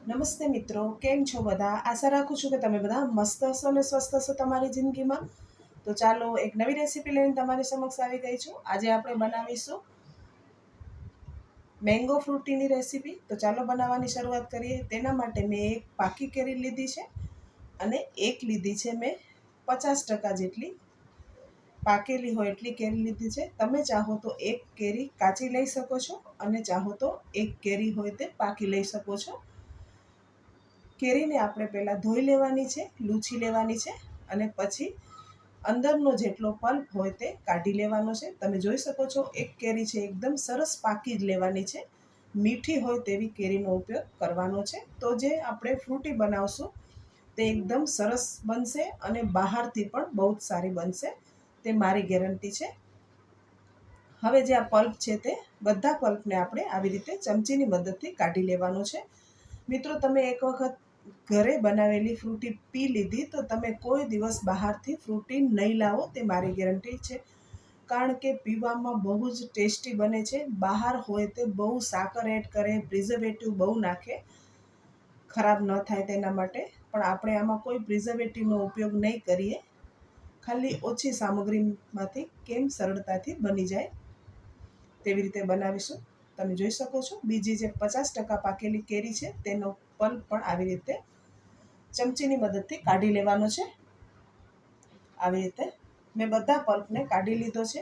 નમસ્તે મિત્રો, કેમ છો બધા? આશા રાખું છું કે તમે બધા મસ્ત હશો અને સ્વસ્થ હશો તમારી જિંદગીમાં. તો ચાલો એક નવી રેસીપી લઈને તમારી સમક્ષ આવી ગઈ છું. આજે આપણે બનાવીશું મેંગો ફ્રૂટીની રેસીપી. તો ચાલો બનાવવાની શરૂઆત કરીએ. તેના માટે મેં એક પાકી કેરી લીધી છે અને એક લીધી છે મેં 50% જેટલી પાકેલી હોય એટલી કેરી લીધી છે. તમે ચાહો તો એક કેરી કાચી લઈ શકો છો અને ચાહો તો એક કેરી હોય તે પાકી લઈ શકો છો. કેરીને આપણે પહેલાં ધોઈ લેવાની છે, લૂછી લેવાની છે અને પછી અંદરનો જેટલો પલ્પ હોય તે કાઢી લેવાનો છે. તમે જોઈ શકો છો એક કેરી છે એકદમ સરસ પાકી જ લેવાની છે. મીઠી હોય તેવી કેરીનો ઉપયોગ કરવાનો છે. તો જે આપણે ફ્રૂટી બનાવશું તે એકદમ સરસ બનશે અને બહારથી પણ બહુ જ સારી બનશે, તે મારી ગેરંટી છે. હવે જે આ પલ્પ છે તે બધા પલ્પને આપણે આવી રીતે ચમચીની મદદથી કાઢી લેવાનું છે. મિત્રો, તમે એક વખત ઘરે બનાવેલી ફ્રૂટી પી લીધી તો તમે કોઈ દિવસ બહારથી ફ્રૂટી નહીં લાવો, તે મારી ગેરંટી છે. કારણ કે પીવામાં બહુ જ ટેસ્ટી બને છે. બહાર હોય તે બહુ સાકર એડ કરે, પ્રિઝર્વેટિવ બહુ નાખે, ખરાબ ન થાય તેના માટે. પણ આપણે આમાં કોઈ પ્રિઝર્વેટિવનો ઉપયોગ નહીં કરીએ, ખાલી ઓછી સામગ્રીમાંથી કેમ સરળતાથી બની જાય તેવી રીતે બનાવીશું. તમે જોઈ શકો છો બીજી જે 50% પાકેલી કેરી છે તેનો પલ્પ પણ આવી રીતે ચમચીની મદદથી કાઢી લેવાનો છે. આવી રીતે મેં બધા પલ્પને કાઢી લીધો છે.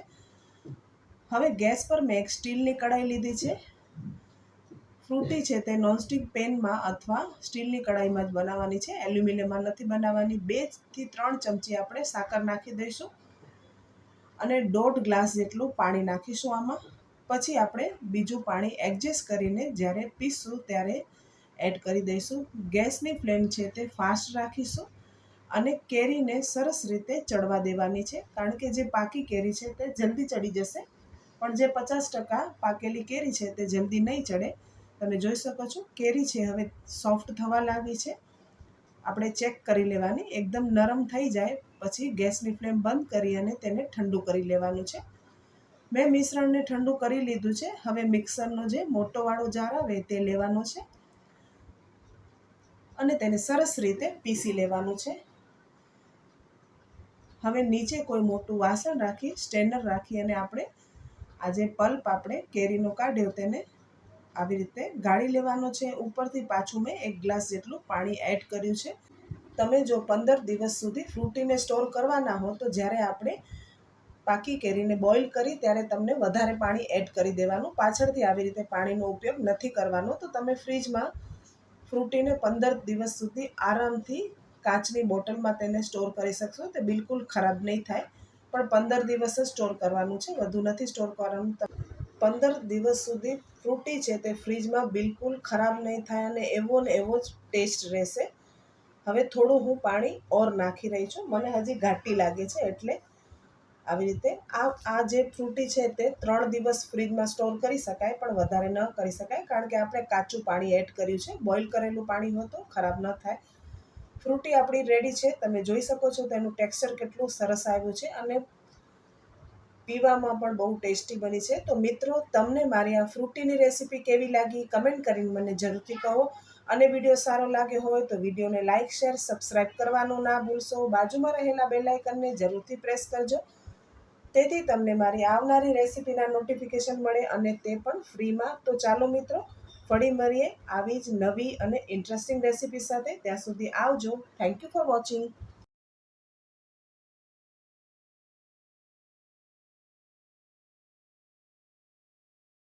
હવે ગેસ પર મેં એક સ્ટીલની કઢાઈ લીધી છે. ફ્રૂટી છે તે નોનસ્ટિક પેનમાં અથવા સ્ટીલની કઢાઈમાં જ બનાવવાની છે, એલ્યુમિનિયમમાં નથી બનાવવાની. 2 થી 3 ચમચી આપણે સાકર નાખી દઈશું અને 1.5 ગ્લાસ જેટલું પાણી નાખીશું આમાં. પછી આપણે બીજું પાણી એડજસ્ટ કરીને જ્યારે પીસશું ત્યારે એડ કરી દઈશું. ગેસની ફ્લેમ છે તે ફાસ્ટ રાખીશું અને કેરીને સરસ રીતે ચડવા દેવાની છે. કારણ કે જે પાકી કેરી છે તે જલ્દી ચડી જશે, પણ જે 50% પાકેલી કેરી છે તે જલ્દી નહીં ચડે. તમે જોઈ શકો છો કેરી છે હવે સોફ્ટ થવા લાગી છે. આપણે ચેક કરી લેવાની. એકદમ નરમ થઈ જાય પછી ગેસની ફ્લેમ બંધ કરી અને તેને ઠંડુ કરી લેવાનું છે. મેં મિશ્રણને ઠંડુ કરી લીધું છે. હવે મિક્સરનો જે મોટો વાળો જાર આવે તે લેવાનો છે અને તેને સરસ રીતે પીસી લેવાનું છે. હવે નીચે કોઈ મોટું વાસણ રાખી, સ્ટ્રેનર રાખી અને આપણે આ જે પલ્પ આપણે કેરીનો કાઢ્યો તેને આવી રીતે ગાળી લેવાનો છે. ઉપરથી પાછું મેં 1 ગ્લાસ જેટલું પાણી એડ કર્યું છે. તમે જો 15 દિવસ સુધી ફ્રૂટીને સ્ટોર કરવાના હો તો જ્યારે આપણે પાકી કેરીને બોઇલ કરી ત્યારે તમને વધારે પાણી એડ કરી દેવાનું. પાછળથી આવી રીતે પાણીનો ઉપયોગ નથી કરવાનો. તો તમે ફ્રીજમાં ફ્રૂટીને 15 દિવસ સુધી આરામથી કાચની બોટલમાં તેને સ્ટોર કરી શકશો. તે બિલકુલ ખરાબ નહીં થાય, પણ 15 દિવસ જ સ્ટોર કરવાનું છે, વધુ નથી સ્ટોર કરવાનું. 15 દિવસ સુધી ફ્રૂટી છે તે ફ્રીજમાં બિલકુલ ખરાબ નહીં થાય અને એવો ને એવો જ ટેસ્ટ રહેશે. હવે થોડું હું પાણી ઓર નાખી રહી છું, મને હજી ઘાટી લાગે છે એટલે. આવી રીતે આ જે ફ્રૂટી છે તે 3 દિવસ ફ્રીજમાં સ્ટોર કરી શકાય, પણ વધારે ન કરી શકાય કારણ કે આપણે કાચું પાણી એડ કર્યું છે. બોઇલ કરેલું પાણી હોય તો ખરાબ ન થાય. ફ્રૂટી આપણી રેડી છે. તમે જોઈ શકો છો તેનું ટેક્સચર કેટલું સરસ આવ્યું છે અને પીવામાં પણ બહુ ટેસ્ટી બની છે. તો મિત્રો, તમને મારી આ ફ્રૂટીની રેસીપી કેવી લાગી કમેન્ટ કરીને મને જરૂરથી કહો. અને વિડીયો સારો લાગ્યો હોય તો વિડીયોને લાઇક, શેર, સબસ્ક્રાઈબ કરવાનું ના ભૂલશો. બાજુમાં રહેલા બેલ આઇકનને જરૂરથી પ્રેસ કરજો, તેથી તમને મારી આવનારી રેસીપીના નોટિફિકેશન મળે અને તે પણ ફ્રીમાં. તો ચાલો મિત્રો, ફરી મળીએ આવી જ નવી અને ઇન્ટરેસ્ટિંગ રેસીપી સાથે. ત્યાં સુધી આવજો. Thank you for watching.